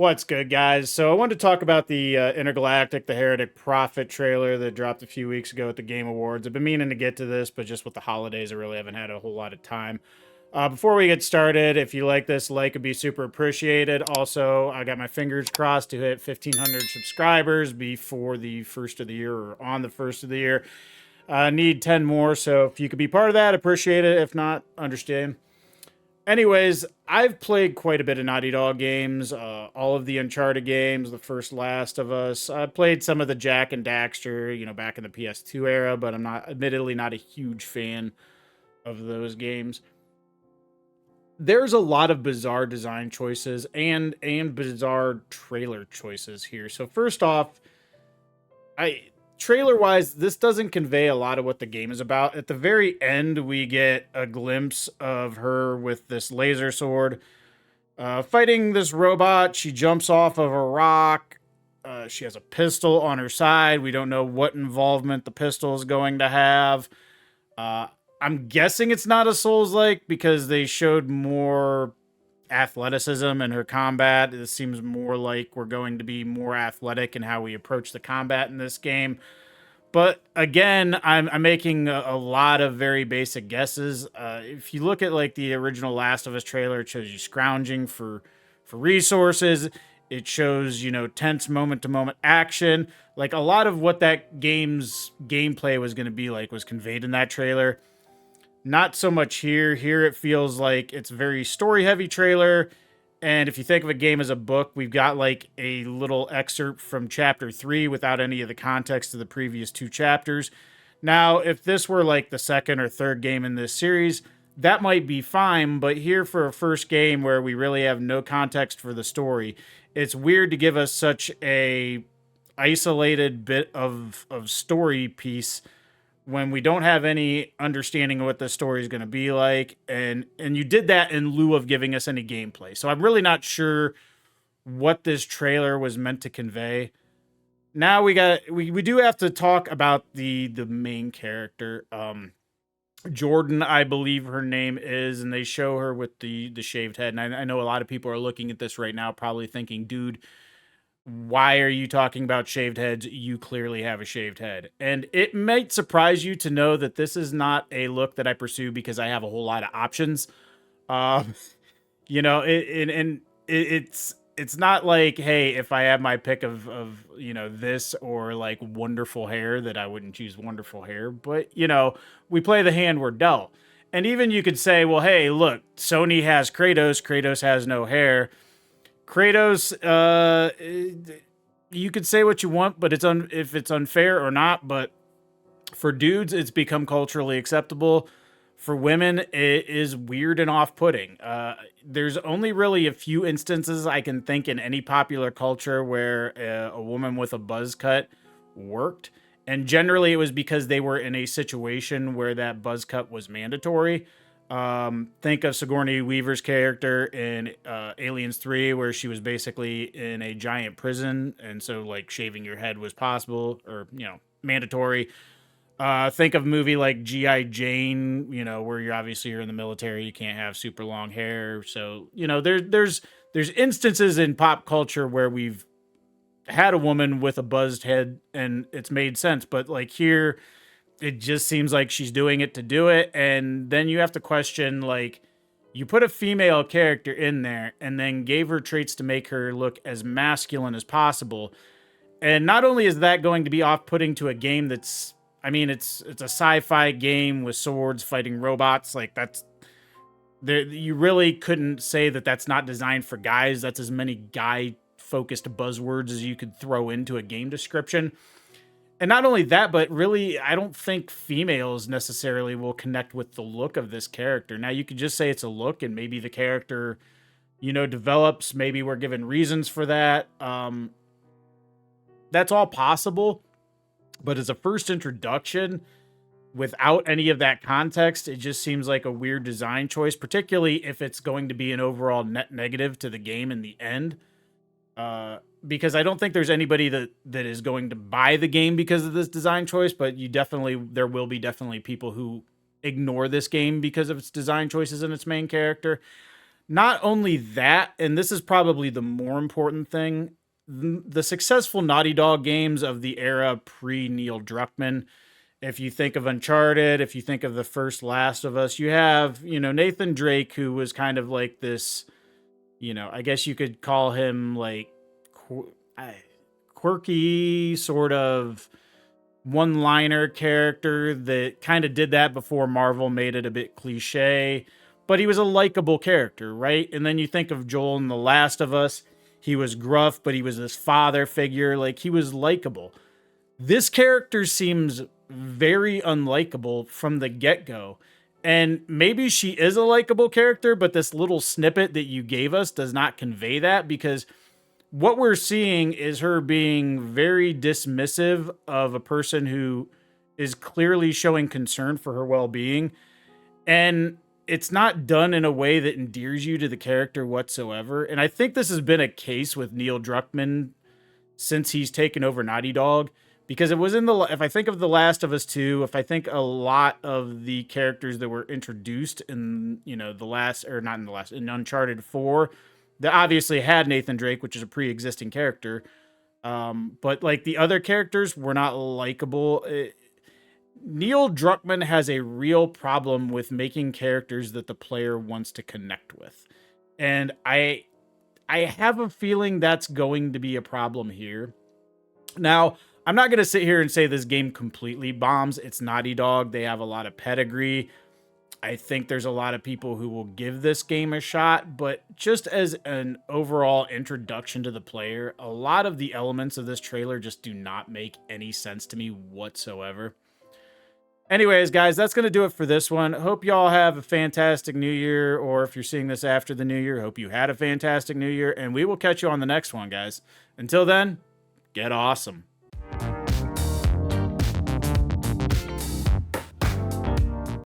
What's good, guys? So I wanted to talk about the Intergalactic the Heretic Prophet trailer that dropped a few weeks ago at the Game Awards. I've been meaning to get to this, but just with the holidays, I really haven't had a whole lot of time. Before we get started, if you like this, like would be super appreciated. Also, I got my fingers crossed to hit 1,500 subscribers before the first of the year or on the first of the year. I need 10 more, so if you could be part of that, appreciate it. If not, understand. Anyways, I've played quite a bit of Naughty Dog games, all of the Uncharted games, the first Last of Us. I played some of the Jack and Daxter, back in the PS2 era, but I'm not, admittedly, not a huge fan of those games. There's a lot of bizarre design choices and bizarre trailer choices here. So first off, I trailer wise, this doesn't convey a lot of what the game is about. At the very end, we get a glimpse of her with this laser sword fighting this robot. She jumps off of a rock. She has a pistol on her side. We don't know what involvement the pistol is going to have. Uh, I'm guessing it's not a Souls like because they showed more athleticism in her combat. It seems more like we're going to be more athletic in how we approach the combat in this game. But again, I'm making a lot of very basic guesses. If you look at like the original Last of Us trailer, it shows you scrounging for resources. It shows tense moment to moment action. Like a lot of what that game's gameplay was going to be like was conveyed in that trailer. Not so much here. Here it feels like it's a very story heavy trailer. And if you think of a game as a book, we've got like a little excerpt from chapter 3 without any of the context of the previous two chapters. Now, if this were like the second or third game in this series, that might be fine. But here for a first game where we really have no context for the story, it's weird to give us such a isolated bit of story piece when we don't have any understanding of what the story is going to be like, and you did that in lieu of giving us any gameplay. So I'm really not sure what this trailer was meant to convey. Now we do have to talk about the main character, Jordan, I believe her name is, and they show her with the shaved head. And I know a lot of people are looking at this right now probably thinking, dude, why are you talking about shaved heads? You clearly have a shaved head. And it might surprise you to know that this is not a look that I pursue because I have a whole lot of options. Um, it's not like, hey, if I have my pick of this or like wonderful hair, that I wouldn't choose wonderful hair. But we play the hand we're dealt. And even you could say, well, hey, look, Sony has Kratos. Kratos has no hair. Kratos, you could say what you want, but if it's unfair or not. But for dudes, it's become culturally acceptable. For women, it is weird and off-putting. There's only really a few instances I can think in any popular culture where a woman with a buzz cut worked, and generally it was because they were in a situation where that buzz cut was mandatory. Think of Sigourney Weaver's character in Aliens 3, where she was basically in a giant prison, and so like shaving your head was possible or mandatory. Think of a movie like G.I. Jane, where you're in the military, you can't have super long hair. So there's instances in pop culture where we've had a woman with a buzzed head and it's made sense, but like here it just seems like she's doing it to do it. And then you have to question, like, you put a female character in there and then gave her traits to make her look as masculine as possible. And not only is that going to be off-putting to a game that's, I mean, it's a sci-fi game with swords fighting robots. Like that's there, you really couldn't say that that's not designed for guys. That's as many guy-focused buzzwords as you could throw into a game description. And not only that, but really, I don't think females necessarily will connect with the look of this character. Now, you could just say it's a look, and maybe the character, develops. Maybe we're given reasons for that. That's all possible. But as a first introduction, without any of that context, it just seems like a weird design choice, particularly if it's going to be an overall net negative to the game in the end. Because I don't think there's anybody that is going to buy the game because of this design choice, but there will be definitely people who ignore this game because of its design choices and its main character. Not only that, and this is probably the more important thing, the successful Naughty Dog games of the era pre Neil Druckmann. If you think of Uncharted, if you think of the first Last of Us, you have, Nathan Drake, who was kind of like this, I guess you could call him like quirky, sort of one liner character that kind of did that before Marvel made it a bit cliche, but he was a likable character, right? And then you think of Joel in The Last of Us. He was gruff, but he was this father figure. Like, he was likable. This character seems very unlikable from the get go. And maybe she is a likable character, but this little snippet that you gave us does not convey that, because what we're seeing is her being very dismissive of a person who is clearly showing concern for her well-being, and it's not done in a way that endears you to the character whatsoever. And I think this has been a case with Neil Druckmann since he's taken over Naughty Dog, because it was if I think of The Last of Us 2, if I think a lot of the characters that were introduced in, in Uncharted 4, that obviously had Nathan Drake, which is a pre-existing character. But like the other characters were not likable. Neil Druckmann has a real problem with making characters that the player wants to connect with. And I have a feeling that's going to be a problem here. Now, I'm not going to sit here and say this game completely bombs. It's Naughty Dog. They have a lot of pedigree. I think there's a lot of people who will give this game a shot, but just as an overall introduction to the player, a lot of the elements of this trailer just do not make any sense to me whatsoever. Anyways, guys, that's going to do it for this one. Hope y'all have a fantastic new year, or if you're seeing this after the new year, hope you had a fantastic new year, and we will catch you on the next one, guys. Until then, get awesome.